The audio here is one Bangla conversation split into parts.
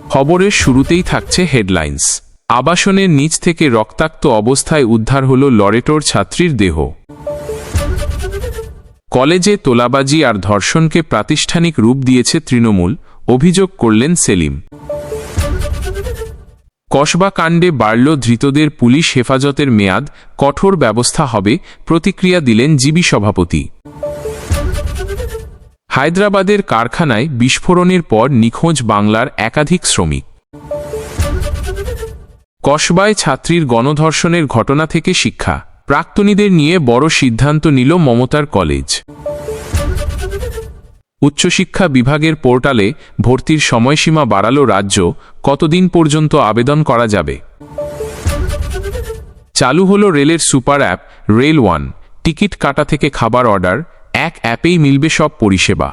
খবরের শুরুতেই থাকছে হেডলাইন্স। আবাসনের নিচ থেকে রক্তাক্ত অবস্থায় উদ্ধার হল লরেটোর ছাত্রীর দেহ। কলেজে তোলাবাজি আর ধর্ষণকে প্রাতিষ্ঠানিক রূপ দিয়েছে তৃণমূল, অভিযোগ করলেন সেলিম। কসবা কাণ্ডে বাড়ল ধৃতদের পুলিশ হেফাজতের মেয়াদ, কঠোর ব্যবস্থা হবে, প্রতিক্রিয়া দিলেন জিবি সভাপতি। হায়দ্রাবাদের কারখানায় বিস্ফোরণের পর নিখোঁজ বাংলার একাধিক শ্রমিক। কসবায় ছাত্রীর গণধর্ষণের ঘটনা থেকে শিক্ষা, প্রাক্তনীদের নিয়ে বড় সিদ্ধান্ত নিল মমতার কলেজ। উচ্চশিক্ষা বিভাগের পোর্টালে ভর্তির সময়সীমা বাড়াল রাজ্য, কতদিন পর্যন্ত আবেদন করা যাবে। চালু হল রেলের super app rail one, ticket কাটা থেকে খাবার অর্ডার, এক অ্যাপেই মিলবে সব পরিষেবা।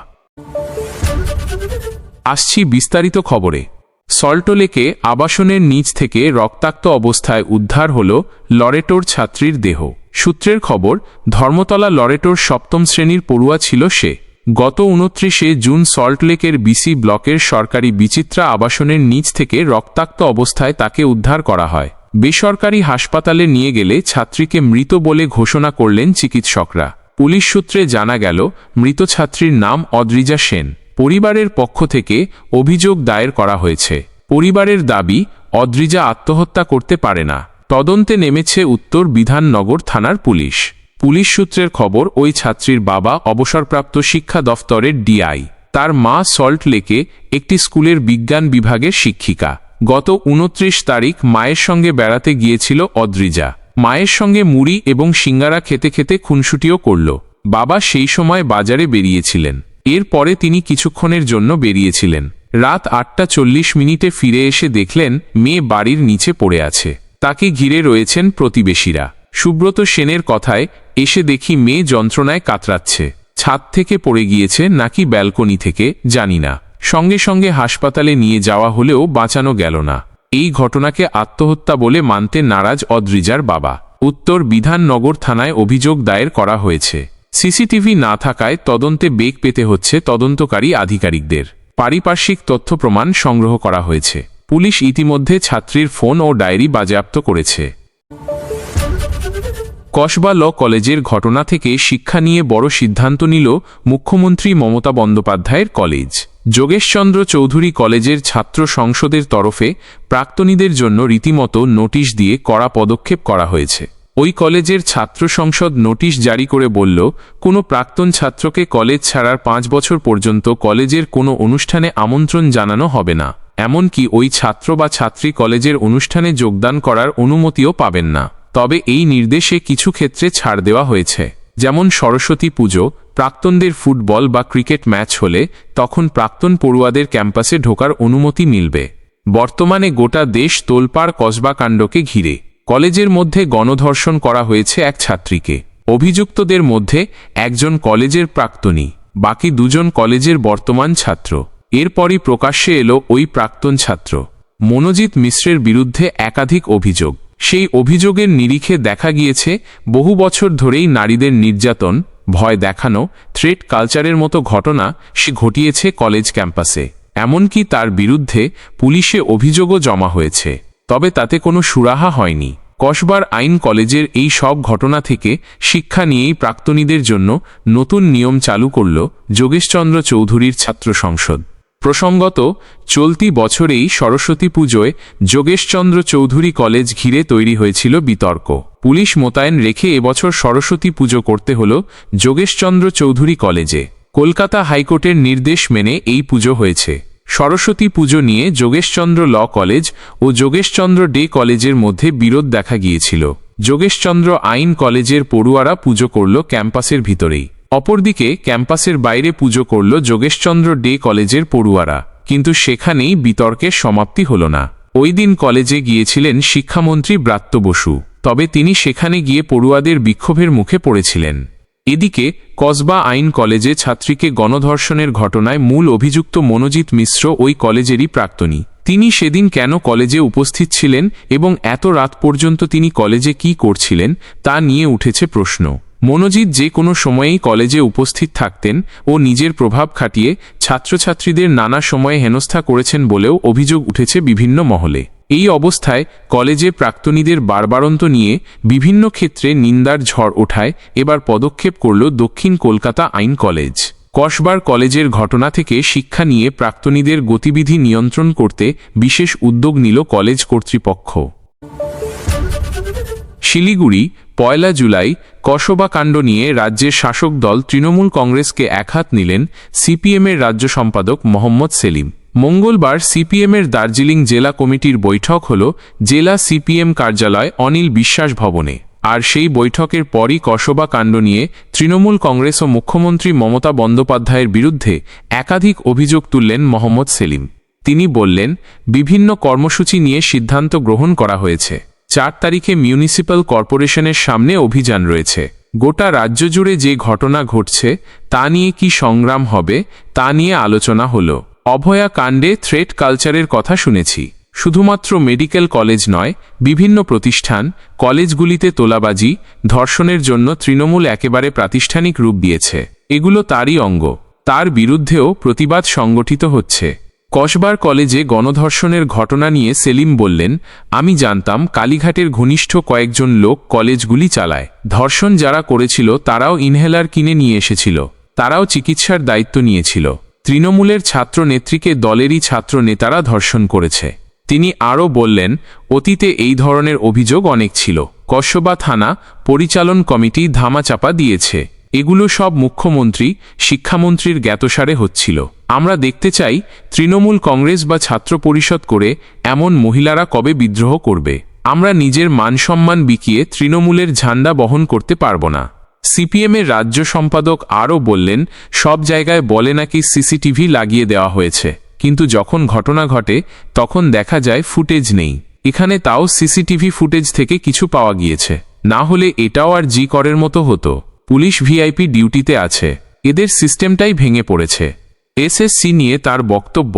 আসছি বিস্তারিত খবরে। সল্টলেকে আবাসনের নিচ থেকে রক্তাক্ত অবস্থায় উদ্ধার হল লরেটোর ছাত্রীর দেহ। সূত্রের খবর, ধর্মতলা লরেটোর সপ্তম শ্রেণীর পড়ুয়া ছিল সে। গত 29 জুন সল্টলেকের বিসি ব্লকের সরকারি বিচিত্রা আবাসনের নিচ থেকে রক্তাক্ত অবস্থায় তাকে উদ্ধার করা হয়। বেসরকারি হাসপাতালে নিয়ে গেলে ছাত্রীকে মৃত বলে ঘোষণা করলেন চিকিৎসকরা। পুলিশ সূত্রে জানা গেল, মৃত ছাত্রীর নাম অদ্রিজা সেন। পরিবারের পক্ষ থেকে অভিযোগ দায়ের করা হয়েছে। পরিবারের দাবি, অদ্রিজা আত্মহত্যা করতে পারে না। তদন্তে নেমেছে উত্তর বিধাননগর থানার পুলিশ। পুলিশ সূত্রের খবর, ওই ছাত্রীর বাবা অবসরপ্রাপ্ত শিক্ষা দফতরের ডিআই। তার মা সল্টলেকে একটি স্কুলের বিজ্ঞান বিভাগের শিক্ষিকা। গত 29 তারিখ মায়ের সঙ্গে বেড়াতে গিয়েছিল অদ্রিজা। মায়ের সঙ্গে মুড়ি এবং সিঙ্গারা খেতে খেতে খুনসুটিও করল। বাবা সেই সময় বাজারে বেরিয়েছিলেন। এরপরে তিনি কিছুক্ষণের জন্য বেরিয়েছিলেন। রাত 8:40 ফিরে এসে দেখলেন মেয়ে বাড়ির নিচে পড়ে আছে। তাকে ঘিরে রয়েছেন প্রতিবেশীরা। সুব্রত সেনের কথায়, এসে দেখি মেয়ে যন্ত্রণায় কাতরাচ্ছে। ছাদ থেকে পড়ে গিয়েছে নাকি ব্যালকনি থেকে জানি না। সঙ্গে সঙ্গে হাসপাতালে নিয়ে যাওয়া হলেও বাঁচানো গেল না। এই ঘটনাকে আত্মহত্যা বলে মানতে নারাজ অদ্রিজার বাবা। উত্তর বিধাননগর থানায় অভিযোগ দায়ের করা হয়েছে। সিসিটিভি না থাকায় তদন্তে বেগ পেতে হচ্ছে তদন্তকারী আধিকারিকদের। পারিপার্শ্বিক তথ্য প্রমাণ সংগ্রহ করা হয়েছে। পুলিশ ইতিমধ্যে ছাত্রীর ফোন ও ডায়েরি বাজেয়াপ্ত করেছে। কসবা ল কলেজের ঘটনা থেকে শিক্ষা নিয়ে বড় সিদ্ধান্ত নিল মুখ্যমন্ত্রী মমতা বন্দ্যোপাধ্যায়ের কলেজ। যোগেশচন্দ্র চৌধুরী কলেজের ছাত্র সংসদের তরফে প্রাক্তনীদের জন্য রীতিমতো নোটিশ দিয়ে কড়া পদক্ষেপ করা হয়েছে। ওই কলেজের ছাত্র সংসদ নোটিশ জারি করে বলল, কোনো প্রাক্তন ছাত্রকে কলেজ ছাড়ার 5 বছর পর্যন্ত কলেজের কোনো অনুষ্ঠানে আমন্ত্রণ জানানো হবে না। এমনকি ওই ছাত্র বা ছাত্রী কলেজের অনুষ্ঠানে যোগদান করার অনুমতিও পাবেন না। তবে এই নির্দেশে কিছু ক্ষেত্রে ছাড় দেওয়া হয়েছে। যেমন সরস্বতী পুজো, প্রাক্তনদের ফুটবল বা ক্রিকেট ম্যাচ হলে তখন প্রাক্তন পড়ুয়াদের ক্যাম্পাসে ঢোকার অনুমতি মিলবে। বর্তমানে গোটা দেশ তোলপাড় কসবা কাণ্ডকে ঘিরে। কলেজের মধ্যে গণধর্ষণ করা হয়েছে এক ছাত্রীকে। অভিযুক্তদের মধ্যে একজন কলেজের প্রাক্তনী, বাকি 2 জন কলেজের বর্তমান ছাত্র। এরপরই প্রকাশ্যে এলো ওই প্রাক্তন ছাত্র মনোজিৎ মিশ্রের বিরুদ্ধে একাধিক অভিযোগ। সেই অভিযোগের নিরিখে দেখা গিয়েছে বহু বছর ধরেই নারীদের নির্যাতন, ভয় দেখানো, থ্রেট কালচারের মতো ঘটনা সে ঘটিয়েছে কলেজ ক্যাম্পাসে। এমনকি তার বিরুদ্ধে পুলিশে অভিযোগও জমা হয়েছে। তবে তাতে কোনো সুরাহা হয়নি। কসবার আইন কলেজের এই সব ঘটনা থেকে শিক্ষা নিয়েই প্রাক্তনীদের জন্য নতুন নিয়ম চালু করল যোগেশচন্দ্র চৌধুরীর ছাত্র সংসদ। প্রসঙ্গত, চলতি বছরেই সরস্বতী পুজোয় যোগেশচন্দ্র চৌধুরী কলেজ ঘিরে তৈরি হয়েছিল বিতর্ক। পুলিশ মোতায়েন রেখে এবছর সরস্বতী পুজো করতে হল যোগেশচন্দ্র চৌধুরী কলেজে। কলকাতা হাইকোর্টের নির্দেশ মেনে এই পুজো হয়েছে। সরস্বতী পুজো নিয়ে যোগেশচন্দ্র ল কলেজ ও যোগেশচন্দ্র ডে কলেজের মধ্যে বিরোধ দেখা গিয়েছিল। যোগেশচন্দ্র আইন কলেজের পড়ুয়ারা পুজো করল ক্যাম্পাসের ভিতরেই। অপরদিকে ক্যাম্পাসের বাইরে পুজো করল যোগেশচন্দ্র ডে কলেজের পড়ুয়ারা। কিন্তু সেখানেই বিতর্কের সমাপ্তি হল না। ওই দিন কলেজে গিয়েছিলেন শিক্ষামন্ত্রী ব্রাত্য বসু। তবে তিনি সেখানে গিয়ে পড়ুয়াদের বিক্ষোভের মুখে পড়েছিলেন। এদিকে কসবা আইন কলেজে ছাত্রীকে গণধর্ষণের ঘটনায় মূল অভিযুক্ত মনোজিৎ মিশ্র ওই কলেজেরই প্রাক্তনী। তিনি সেদিন কেন কলেজে উপস্থিত ছিলেন এবং এত রাত পর্যন্ত তিনি কলেজে কি করছিলেন তা নিয়ে উঠেছে প্রশ্ন। মনোজিৎ যে কোনো সময়েই কলেজে উপস্থিত থাকতেন ও নিজের প্রভাব খাটিয়ে ছাত্রছাত্রীদের নানা সময়ে হেনস্থা করেছেন বলেও অভিযোগ উঠেছে বিভিন্ন মহলে। এই অবস্থায় কলেজে প্রাক্তনীদের বারবারন্ত নিয়ে বিভিন্ন ক্ষেত্রে নিন্দার ঝড় ওঠায় এবার পদক্ষেপ করল দক্ষিণ কলকাতা আইন কলেজ। কসবার কলেজের ঘটনা থেকে শিক্ষা নিয়ে প্রাক্তনীদের গতিবিধি নিয়ন্ত্রণ করতে বিশেষ উদ্যোগ নিল কলেজ কর্তৃপক্ষ। শিলিগুড়ি ১ জুলাই কসবা কাণ্ড নিয়ে রাজ্যের শাসক দল তৃণমূল কংগ্রেসকে একহাত নিলেন সিপিএমের রাজ্য সম্পাদক মোহাম্মদ সেলিম। মঙ্গলবার সিপিএমের দার্জিলিং জেলা কমিটির বৈঠক হল জেলা সিপিএম কার্যালয় অনিল বিশ্বাস ভবনে। আর সেই বৈঠকের পরই কসবা কাণ্ড নিয়ে তৃণমূল কংগ্রেস ও মুখ্যমন্ত্রী মমতা বন্দ্যোপাধ্যায়ের বিরুদ্ধে একাধিক অভিযোগ তুললেন মোহাম্মদ সেলিম। তিনি বললেন, বিভিন্ন কর্মসূচি নিয়ে সিদ্ধান্ত গ্রহণ করা হয়েছে। ৪ তারিখে মিউনিসিপ্যাল কর্পোরেশনের সামনে অভিযান রয়েছে। গোটা রাজ্য জুড়ে যে ঘটনা ঘটছে তা নিয়ে কি সংগ্রাম হবে তা নিয়ে আলোচনা হলো। অভয়া কাণ্ডে থ্রেট কালচারের কথা শুনেছি। শুধুমাত্র মেডিকেল কলেজ নয়, বিভিন্ন প্রতিষ্ঠান, কলেজগুলিতে তোলাবাজি, ধর্ষণের জন্য তৃণমূল একেবারে প্রাতিষ্ঠানিক রূপ দিয়েছে। এগুলো তারই অঙ্গ। তার বিরুদ্ধেও প্রতিবাদ সংগঠিত হচ্ছে। কসবার কলেজে গণধর্ষণের ঘটনা নিয়ে সেলিম বললেন, আমি জানতাম কালীঘাটের ঘনিষ্ঠ কয়েকজন লোক কলেজগুলি চালায়। ধর্ষণ যারা করেছিল তারাও ইনহেলার কিনে নিয়ে এসেছিল, তারাও চিকিৎসার দায়িত্ব নিয়েছিল। তৃণমূলের ছাত্র নেত্রীকে দলেরই ছাত্র নেতারা ধর্ষণ করেছে। তিনি আরও বললেন, অতীতে এই ধরনের অভিযোগ অনেক ছিল। কসবা থানা পরিচালন কমিটি ধামাচাপা দিয়েছে। এগুলো সব মুখ্যমন্ত্রী, শিক্ষামন্ত্রীর জ্ঞাতসারে হচ্ছিল। আমরা দেখতে চাই তৃণমূল কংগ্রেস বা ছাত্র পরিষদ করে এমন মহিলারা কবে বিদ্রোহ করবে। আমরা নিজের মানসম্মান বিকিয়ে তৃণমূলের ঝান্ডা বহন করতে পারব না। সিপিএমের রাজ্য সম্পাদক আরও বললেন, সব জায়গায় বলে নাকি সিসিটিভি লাগিয়ে দেওয়া হয়েছে, কিন্তু যখন ঘটনা ঘটে তখন দেখা যায় ফুটেজ নেই। এখানে তাও সিসিটিভি ফুটেজ থেকে কিছু পাওয়া গিয়েছে, না হলে এটাও আর জি করের মতো হতো। পুলিশ ভিআইপি ডিউটিতে আছে, এদের সিস্টেমটাই ভেঙে পড়েছে। এসএসসি নিয়ে তার বক্তব্য,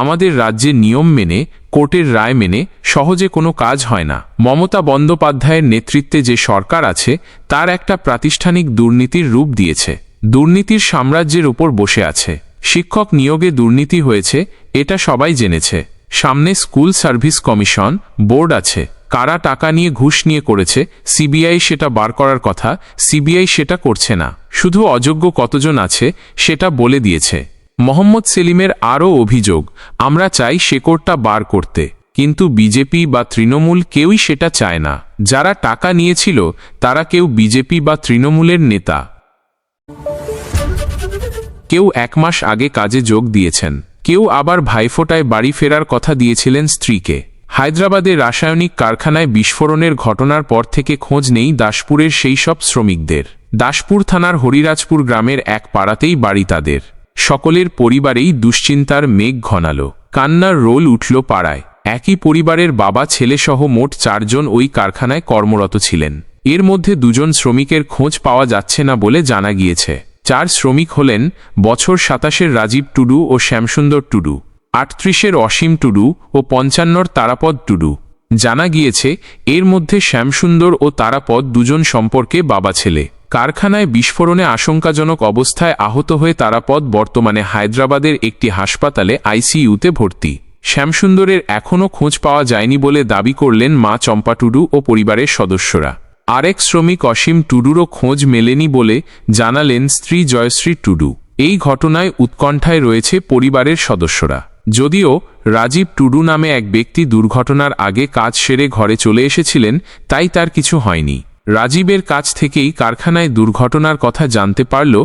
আমাদের রাজ্যে নিয়ম মেনে, কোর্টের রায় মেনে সহজে কোনো কাজ হয় না। মমতা বন্দ্যোপাধ্যায়ের নেতৃত্বে যে সরকার আছে তার একটা প্রাতিষ্ঠানিক দুর্নীতির রূপ দিয়েছে। দুর্নীতির সাম্রাজ্যের উপর বসে আছে। শিক্ষক নিয়োগে দুর্নীতি হয়েছে, এটা সবাই জেনেছে। সামনে স্কুল সার্ভিস কমিশন বোর্ড আছে। কারা টাকা নিয়ে ঘুষ নিয়ে করেছে সিবিআই সেটা বার করার কথা, সিবিআই সেটা করছে না। শুধু অযোগ্য কতজন আছে সেটা বলে দিয়েছে। মোহাম্মদ সেলিমের আরও অভিযোগ, আমরা চাই শেকড়টা বার করতে, কিন্তু বিজেপি বা তৃণমূল কেউই সেটা চায় না। যারা টাকা নিয়েছিল তারা কেউ বিজেপি বা তৃণমূলের নেতা, কেউ 1 মাস আগে কাজে যোগ দিয়েছেন, কেউ আবার ভাইফোঁটায় বাড়ি ফেরার কথা দিয়েছিলেন স্ত্রীকে। হায়দ্রাবাদে রাসায়নিক কারখানায় বিস্ফোরণের ঘটনার পর থেকে খোঁজ নেই দাসপুরের সেই সব শ্রমিকদের। দাসপুর থানার হরিরাজপুর গ্রামের এক পাড়াতেই বাড়ি তাদের। সকলের পরিবারেই দুশ্চিন্তার মেঘ ঘনালো, কান্নার রোল উঠল পাড়ায়। একই পরিবারের বাবা ছেলেসহ মোট 4 জন ওই কারখানায় কর্মরত ছিলেন। এর মধ্যে 2 জন শ্রমিকের খোঁজ পাওয়া যাচ্ছে না বলে জানা গিয়েছে। 4 শ্রমিক হলেন বছর 27-এর রাজীব টুডু ও শ্যামসুন্দর টুডু, 38-এর অসীম টুডু ও 55-র তারাপদ টুডু। জানা গিয়েছে এর মধ্যে শ্যামসুন্দর ও তারাপদ 2 জন সম্পর্কে বাবা ছেলে। কারখানায় বিস্ফোরণে আশঙ্কাজনক অবস্থায় আহত হয়ে তারাপদ বর্তমানে হায়দ্রাবাদের একটি হাসপাতালে আইসিইউতে ভর্তি। শ্যামসুন্দরের এখনও খোঁজ পাওয়া যায়নি বলে দাবি করলেন মা চম্পা টুডু ও পরিবারের সদস্যরা। আরেক শ্রমিক অসীম টুডুরও খোঁজ মেলেনি বলে জানালেন স্ত্রী জয়শ্রী টুডু। এই ঘটনায় উৎকণ্ঠায় রয়েছে পরিবারের সদস্যরা। যদিও রাজীব টুডু নামে এক ব্যক্তি দুর্ঘটনার আগে কাজ সেরে ঘরে চলে এসেছিলেন, তাই তার কিছু হয়নি। রাজীবের কাছ থেকেই কারখানায় দুর্ঘটনার কথা জানতে পারল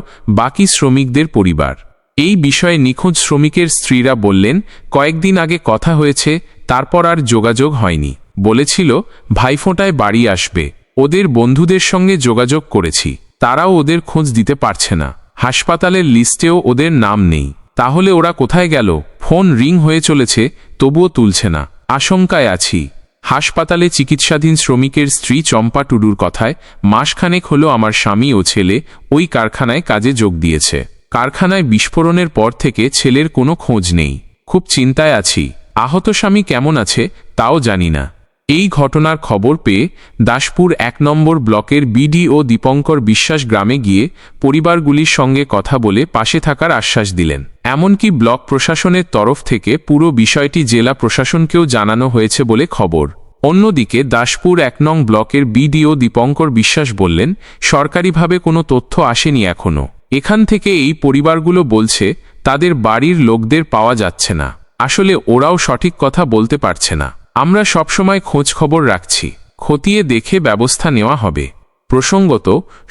বাকি শ্রমিকদের পরিবার। এই বিষয়ে নিখোঁজ শ্রমিকের স্ত্রীরা বললেন, কয়েকদিন আগে কথা হয়েছে, তারপর আর যোগাযোগ হয়নি। বলেছিল ভাইফোঁটায় বাড়ি আসবে। ওদের বন্ধুদের সঙ্গে যোগাযোগ করেছি, তারাও ওদের খোঁজ দিতে পারছে না। হাসপাতালের লিস্টেও ওদের নাম নেই। তাহলে ওরা কোথায় গেল? ফোন রিং হয়ে চলেছে, তবুও তুলছে না। আশঙ্কায় আছি। হাসপাতালে চিকিৎসাধীন শ্রমিকের স্ত্রী চম্পা টুডুর কথায়, মাসখানেক হলো আমার স্বামী ও ছেলে ওই কারখানায় কাজে যোগ দিয়েছে। কারখানায় বিস্ফোরণের পর থেকে ছেলের কোনো খোঁজ নেই। খুব চিন্তায় আছি। আহত স্বামী কেমন আছে তাও জানি না। এই ঘটনার খবর পেয়ে দাসপুর ১ নম্বর ব্লকের বিডিও দীপঙ্কর বিশ্বাস গ্রামে গিয়ে পরিবারগুলির সঙ্গে কথা বলে পাশে থাকার আশ্বাস দিলেন। এমনকি ব্লক প্রশাসনের তরফ থেকে পুরো বিষয়টি জেলা প্রশাসনকেও জানানো হয়েছে বলে খবর। অন্যদিকে দাসপুর ১ নং ব্লকের বিডিও দীপঙ্কর বিশ্বাস বললেন, সরকারিভাবে কোনো তথ্য আসেনি এখনও। এখান থেকে এই পরিবারগুলো বলছে তাদের বাড়ির লোকদের পাওয়া যাচ্ছে না। আসলে ওরাও সঠিক কথা বলতে পারছে না। আমরা সবসময় খোঁজ খবর রাখছি, খতিয়ে দেখে ব্যবস্থা নেওয়া হবে। প্রসঙ্গত,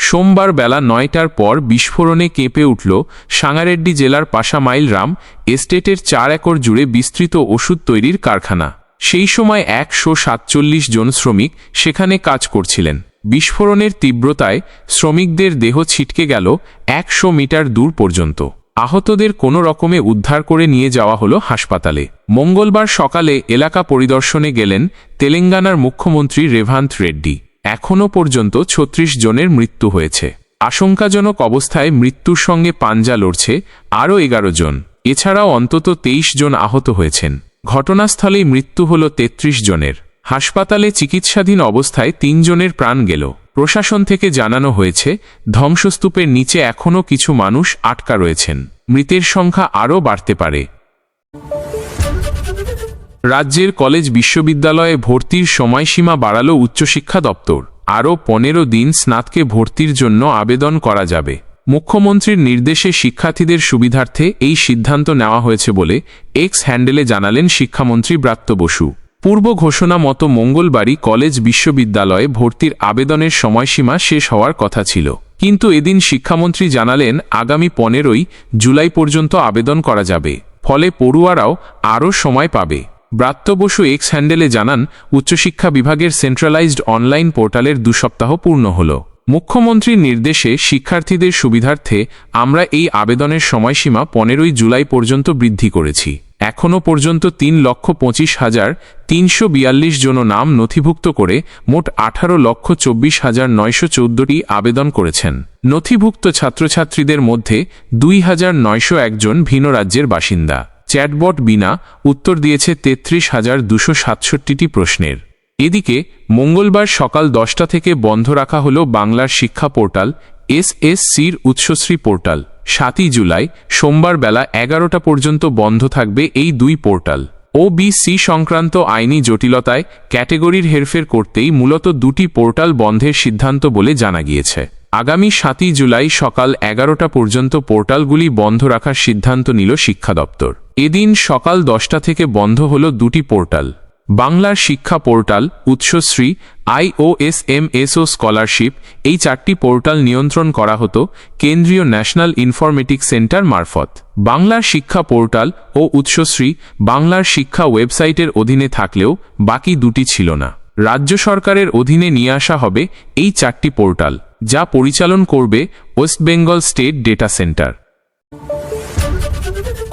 সোমবার বেলা ৯টার পর বিস্ফোরণে কেঁপে উঠল সাঙ্গারেড্ডি জেলার পাশামাইলরাম এস্টেটের ৪ একর জুড়ে বিস্তৃত ওষুধ তৈরির কারখানা। সেই সময় ১৪৭ জন শ্রমিক সেখানে কাজ করছিলেন। বিস্ফোরণের তীব্রতায় শ্রমিকদের দেহ ছিটকে গেল ১০০ মিটার দূর পর্যন্ত। আহতদের কোনো রকমে উদ্ধার করে নিয়ে যাওয়া হলো হাসপাতালে। মঙ্গলবার সকালে এলাকা পরিদর্শনে গেলেন তেলেঙ্গানার মুখ্যমন্ত্রী রেভান্ত রেড্ডি। এখনও পর্যন্ত ৩৬ জনের মৃত্যু হয়েছে। আশঙ্কাজনক অবস্থায় মৃত্যুর সঙ্গে পাঞ্জা লড়ছে আরও ১১ জন। এছাড়াও অন্তত ২৩ জন আহত হয়েছেন। ঘটনাস্থলেই মৃত্যু হল ৩৩ জনের। হাসপাতালে চিকিৎসাধীন অবস্থায় ৩ জনের প্রাণ গেল। প্রশাসন থেকে জানানো হয়েছে, ধ্বংসস্তূপের নিচে এখনও কিছু মানুষ আটকা রয়েছেন। মৃতের সংখ্যা আরও বাড়তে পারে। রাজ্যের কলেজ বিশ্ববিদ্যালয়ে ভর্তির সময়সীমা বাড়াল উচ্চশিক্ষা দপ্তর। আরও ১৫ দিন স্নাতকে ভর্তির জন্য আবেদন করা যাবে। মুখ্যমন্ত্রীর নির্দেশে শিক্ষার্থীদের সুবিধার্থে এই সিদ্ধান্ত নেওয়া হয়েছে বলে এক্স হ্যান্ডেলে জানালেন শিক্ষামন্ত্রী ব্রাত্য বসু। পূর্ব ঘোষণা মতো মঙ্গলবারই কলেজ বিশ্ববিদ্যালয়ে ভর্তির আবেদনের সময়সীমা শেষ হওয়ার কথা ছিল, কিন্তু এদিন শিক্ষামন্ত্রী জানালেন আগামী ১৫ই জুলাই পর্যন্ত আবেদন করা যাবে। ফলে পড়ুয়ারাও আরও সময় পাবে। ব্রাত্য বসু এক্স হ্যান্ডেলে জানান, উচ্চশিক্ষা বিভাগের সেন্ট্রালাইজড অনলাইন পোর্টালের ২ সপ্তাহ পূর্ণ হল। মুখ্যমন্ত্রীর নির্দেশে শিক্ষার্থীদের সুবিধার্থে আমরা এই আবেদনের সময়সীমা ১৫ই জুলাই পর্যন্ত বৃদ্ধি করেছি। এখনও পর্যন্ত ৩,২৫,৩৪২ জন নাম নথিভুক্ত করে মোট ১৮,২৪,৯১৪টি আবেদন করেছেন। নথিভুক্ত ছাত্রছাত্রীদের মধ্যে ২,৯০১ জন ভিন্ন রাজ্যের বাসিন্দা। চ্যাটবট বিনা উত্তর দিয়েছে ৩৩,২৬৭টি প্রশ্নের। এদিকে মঙ্গলবার সকাল ১০টা থেকে বন্ধ রাখা হল বাংলার শিক্ষা পোর্টাল এসএসসির উৎসশ্রী পোর্টাল। ৭ই জুলাই সোমবার বেলা ১১টা পর্যন্ত বন্ধ থাকবে এই দুই পোর্টাল। ওবিসি সংক্রান্ত আইনি জটিলতায় ক্যাটেগরির হেরফের করতেই মূলত দুটি পোর্টাল বন্ধের সিদ্ধান্ত বলে জানা গিয়েছে। আগামী ৭ই জুলাই সকাল ১১টা পর্যন্ত পোর্টালগুলি বন্ধ রাখার সিদ্ধান্ত নিল শিক্ষা দপ্তর। এদিন সকাল ১০টা থেকে বন্ধ হল দুটি পোর্টাল। বাংলার শিক্ষা পোর্টাল, উৎসশ্রী, আইওএসএমএসও স্কলারশিপ, এই ৪টি পোর্টাল নিয়ন্ত্রণ করা হতো কেন্দ্রীয় ন্যাশনাল ইনফরমেটিক্স সেন্টার মারফত। বাংলার শিক্ষা পোর্টাল ও উৎসশ্রী বাংলার শিক্ষা ওয়েবসাইটের অধীনে থাকলেও বাকি দুটি ছিল না। রাজ্য সরকারের অধীনে নিয়ে আসা হবে এই ৪টি পোর্টাল, যা পরিচালন করবে West Bengal state data centre.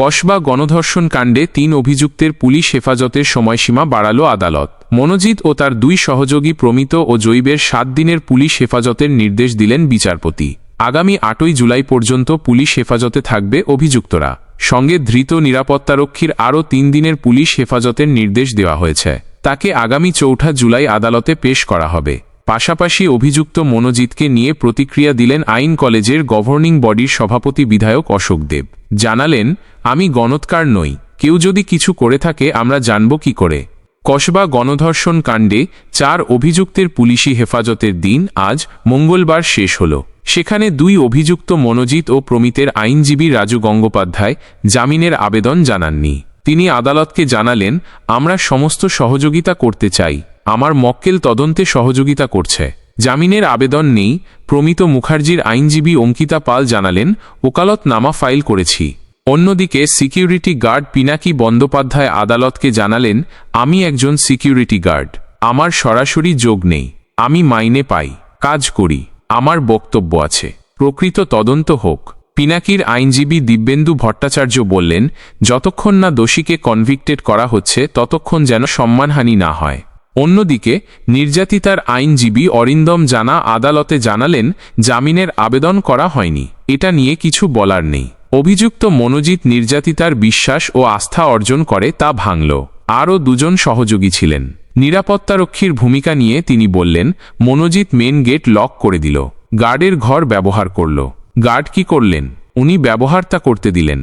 Kasba গণধর্ষণ কাণ্ডে ৩ অভিযুক্তের পুলিশ হেফাজতের সময়সীমা বাড়াল আদালত। মনোজিৎ ও তার ২ সহযোগী প্রমিত ও জৈবের ৭ দিনের পুলিশ হেফাজতের নির্দেশ দিলেন বিচারপতি। আগামী ৮ই জুলাই পর্যন্ত পুলিশ হেফাজতে থাকবে অভিযুক্তরা। সঙ্গে ধৃত নিরাপত্তারক্ষীর আরও ৩ দিনের পুলিশ হেফাজতের নির্দেশ দেওয়া হয়েছে। তাকে আগামী ৪ঠা জুলাই আদালতে পেশ করা হবে। পাশাপাশি অভিযুক্ত মনোজিৎকে নিয়ে প্রতিক্রিয়া দিলেন আইন কলেজের গভর্নিং বডির সভাপতি বিধায়ক অশোক দেব। জানালেন, আমি গণৎকার নই, কেউ যদি কিছু করে থাকে আমরা জানব কি করে। কসবা গণধর্ষণ কাণ্ডে ৪ অভিযুক্তের পুলিশি হেফাজতের দিন আজ মঙ্গলবার শেষ হল। সেখানে ২ অভিযুক্ত মনোজিৎ ও প্রমিতের আইনজীবী রাজু গঙ্গোপাধ্যায় জামিনের আবেদন জানাননি। তিনি আদালতকে জানালেন, আমরা সমস্ত সহযোগিতা করতে চাই, আমার মক্কেল তদন্তে সহযোগিতা করছে। জামিনের আবেদন নেই। প্রমিত মুখার্জির আইনজীবী অঙ্কিতা পাল জানালেন, ওকালতনামা ফাইল করেছি। অন্যদিকে সিকিউরিটি গার্ড পিনাকি বন্দ্যোপাধ্যায় আদালতকে জানালেন, আমি একজন সিকিউরিটি গার্ড, আমার সরাসরি যোগ নেই, আমি মাইনে পাই, কাজ করি, আমার বক্তব্য আছে, প্রকৃত তদন্ত হোক। পিনাকির আইনজীবী দিব্যেন্দু ভট্টাচার্য বললেন, যতক্ষণ না দোষীকে কনভিক্টেড করা হচ্ছে ততক্ষণ যেন সম্মানহানি না হয়। অন্যদিকে নির্যাতিতার আইনজীবী অরিন্দম জানা আদালতে জানালেন, জামিনের আবেদন করা হয়নি, এটা নিয়ে কিছু বলার নেই। অভিযুক্ত মনোজিৎ নির্যাতিতার বিশ্বাস ও আস্থা অর্জন করে তা ভাঙল। আরও ২ জন সহযোগী ছিলেন। নিরাপত্তারক্ষীর ভূমিকা নিয়ে তিনি বললেন, মনোজিৎ মেন গেট লক করে দিল, গার্ডের ঘর ব্যবহার করল। গার্ড কি করলেন? উনি ব্যবহারটা করতে দিলেন।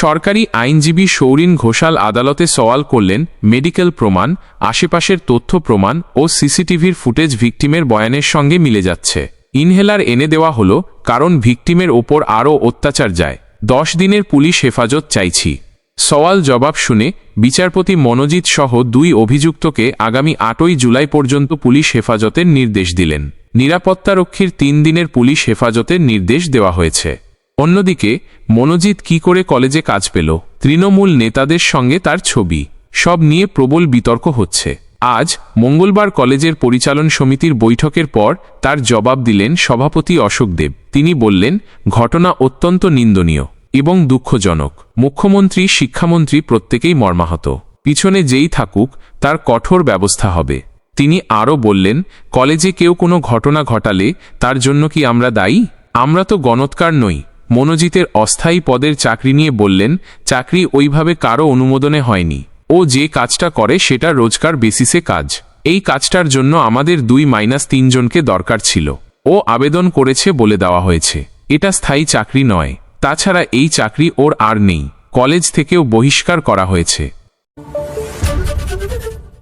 সরকারি আইনজীবী সৌরিন ঘোষাল আদালতে সওয়াল করলেন, মেডিকেল প্রমাণ, আশেপাশের তথ্য প্রমাণ ও সিসিটিভির ফুটেজ ভিকটিমের বয়ানের সঙ্গে মিলে যাচ্ছে। ইনহেলার এনে দেওয়া হলো কারণ ভিকটিমের ওপর আরও অত্যাচার যায়। 10 দিনের পুলিশ হেফাজত চাইছি। সওয়াল জবাব শুনে বিচারপতি মনোজিৎ সহ 2 অভিযুক্তকে আগামী 8ই জুলাই পর্যন্ত পুলিশ হেফাজতের নির্দেশ দিলেন। নিরাপত্তারক্ষীর 3 দিনের পুলিশ হেফাজতের নির্দেশ দেওয়া হয়েছে। অন্যদিকে মনোজিৎ কি করে কলেজে কাজ পেল? তৃণমূল নেতাদের সঙ্গে তার ছবি, সব নিয়ে প্রবল বিতর্ক হচ্ছে। আজ মঙ্গলবার কলেজের পরিচালন সমিতির বৈঠকের পর তার জবাব দিলেন সভাপতি অশোক দেব। তিনি বললেন, ঘটনা অত্যন্ত নিন্দনীয় এবং দুঃখজনক। মুখ্যমন্ত্রী, শিক্ষামন্ত্রী প্রত্যেকেই মর্মাহত। পিছনে যেই থাকুক তার কঠোর ব্যবস্থা হবে। তিনি আরও বললেন, কলেজে কেউ কোনো ঘটনা ঘটালে তার জন্য কি আমরা দায়ী? আমরা তো গণৎকার নই। মনোজিতের অস্থায়ী পদের চাকরি নিয়ে বললেন, চাকরি ওইভাবে কারো অনুমোদনে হয়নি। ও যে কাজটা করে সেটা রোজকার বেসিসে কাজ। এই কাজটার জন্য আমাদের 2-3 জনকে দরকার ছিল। ও আবেদন করেছে বলে দেওয়া হয়েছে। এটা স্থায়ী চাকরি নয়। তাছাড়া এই চাকরি ওর আর নেই। কলেজ থেকেও বহিষ্কার করা হয়েছে।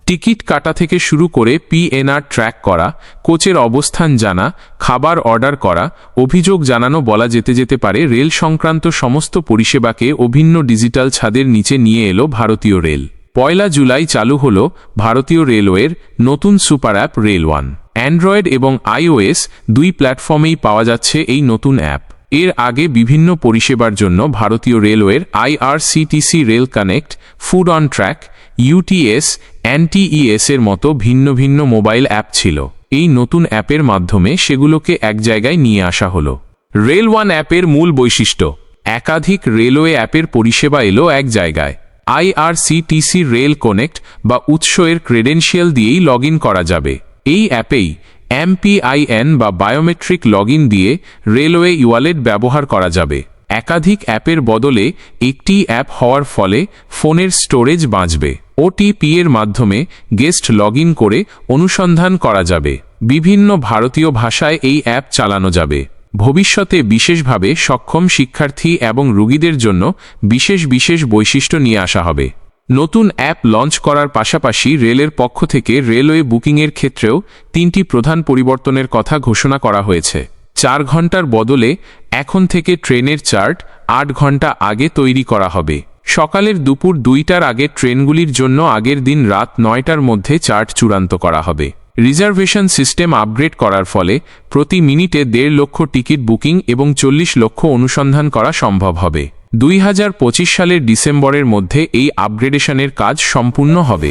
টিকিট কাটা থেকে শুরু করে পিএনআর ট্র্যাক করা, কোচের অবস্থান জানা, খাবার অর্ডার করা, অভিযোগ জানানো বলা যেতে যেতে পারে রেল সংক্রান্ত সমস্ত পরিষেবাকে অভিন্ন ডিজিটাল ছাদের নিচে নিয়ে এলো ভারতীয় রেল। 1 জুলাই চালু হল ভারতীয় রেলওয়ের নতুন super app rail one. Android এবং iOS 2 প্ল্যাটফর্মেই পাওয়া যাচ্ছে এই নতুন অ্যাপ। এর আগে বিভিন্ন পরিষেবার জন্য ভারতীয় রেলওয়ের IRCTC rail connect, food on track, UTS, NTES এর মতো ভিন্ন ভিন্ন মোবাইল অ্যাপ ছিল। এই নতুন অ্যাপের মাধ্যমে সেগুলোকে এক জায়গায় নিয়ে আসা হলো। রেল ওয়ান অ্যাপের মূল বৈশিষ্ট্য, একাধিক রেলওয়ে অ্যাপের পরিষেবা এলো এক জায়গায়। IRCTC রেল কানেক্ট বা উৎস এর ক্রেডেনশিয়াল দিয়েই লগ ইন করা যাবে। এই অ্যাপেই MPIN বা বায়োমেট্রিক লগ ইন দিয়ে রেলওয়ে ওয়ালেট ব্যবহার করা যাবে। একাধিক অ্যাপের বদলে একটি অ্যাপ হওয়ার ফলে ফোনের স্টোরেজ বাঁচবে। OTP এর মাধ্যমে গেস্ট লগ ইন করে অনুসন্ধান করা যাবে। বিভিন্ন ভারতীয় ভাষায় এই অ্যাপ চালানো যাবে। ভবিষ্যতে বিশেষভাবে সক্ষম শিক্ষার্থী এবং রোগীদের জন্য বিশেষ বিশেষ বৈশিষ্ট্য নিয়ে আসা হবে। নতুন অ্যাপ লঞ্চ করার পাশাপাশি রেলের পক্ষ থেকে রেলওয়ে বুকিংয়ের ক্ষেত্রেও 3টি প্রধান পরিবর্তনের কথা ঘোষণা করা হয়েছে। 4 ঘন্টার বদলে এখন থেকে ট্রেনের চার্ট 8 ঘন্টা আগে তৈরি করা হবে। সকালের দুপুর 2টার আগে ট্রেনগুলির জন্য আগের দিন রাত 9টার মধ্যে চার্ট চূড়ান্ত করা হবে। রিজার্ভেশন সিস্টেম আপগ্রেড করার ফলে প্রতি মিনিটে 1.5 লক্ষ টিকিট বুকিং এবং 40 লক্ষ অনুসন্ধান করা সম্ভব হবে। 2025 সালের ডিসেম্বরের মধ্যে এই আপগ্রেডেশনের কাজ সম্পূর্ণ হবে।